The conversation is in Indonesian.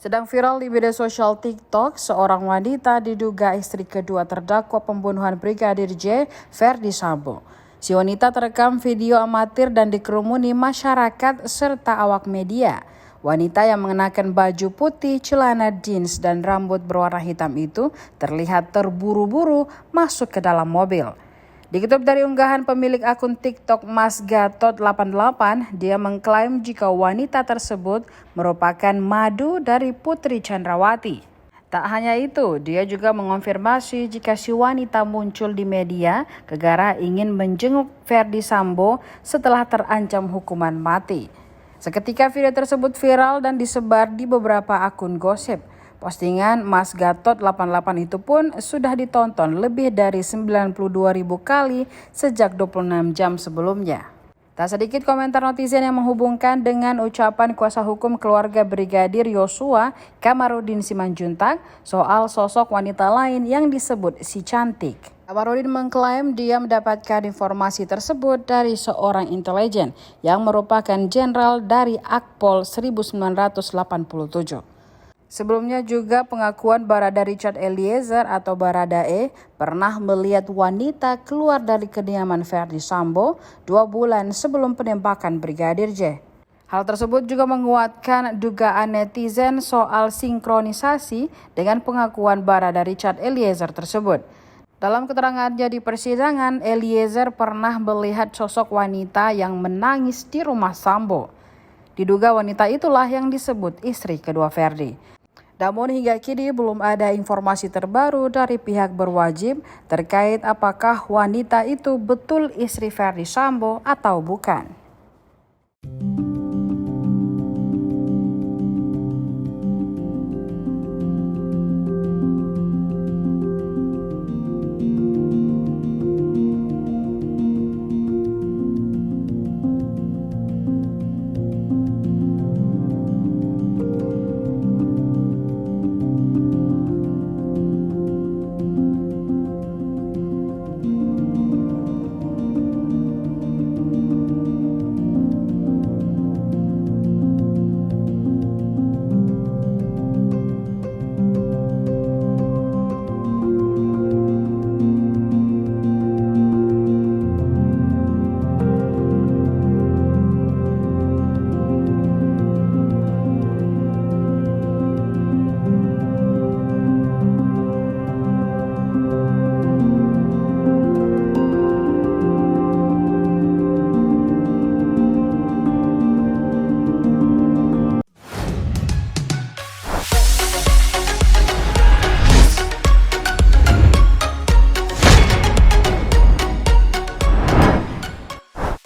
Sedang viral di media sosial TikTok, seorang wanita diduga istri kedua terdakwa pembunuhan Brigadir J, Verdi Sambo. Si wanita terekam video amatir dan dikerumuni masyarakat serta awak media. Wanita yang mengenakan baju putih, celana jeans, dan rambut berwarna hitam itu terlihat terburu-buru masuk ke dalam mobil. Dikutip dari unggahan pemilik akun TikTok Mas Gatot88, dia mengklaim jika wanita tersebut merupakan madu dari Putri Chandrawati. Tak hanya itu, dia juga mengonfirmasi jika si wanita muncul di media gegara ingin menjenguk Verdi Sambo setelah terancam hukuman mati. Seketika video tersebut viral dan disebar di beberapa akun gosip. Postingan Mas Gatot88 itu pun sudah ditonton lebih dari 92.000 kali sejak 26 jam sebelumnya. Tak sedikit komentar netizen yang menghubungkan dengan ucapan kuasa hukum keluarga Brigadir Yosua, Kamarudin Simanjuntak, soal sosok wanita lain yang disebut si cantik. Kamarudin mengklaim dia mendapatkan informasi tersebut dari seorang intelijen yang merupakan jenderal dari Akpol 1987. Sebelumnya juga pengakuan Barada Richard Eliezer atau Baradae pernah melihat wanita keluar dari kediaman Verdi Sambo 2 bulan sebelum penembakan Brigadir J. Hal tersebut juga menguatkan dugaan netizen soal sinkronisasi dengan pengakuan Barada Richard Eliezer tersebut. Dalam keterangannya di persidangan, Eliezer pernah melihat sosok wanita yang menangis di rumah Sambo. Diduga wanita itulah yang disebut istri kedua Verdi. Namun hingga kini belum ada informasi terbaru dari pihak berwajib terkait apakah wanita itu betul istri Verdi Sambo atau bukan.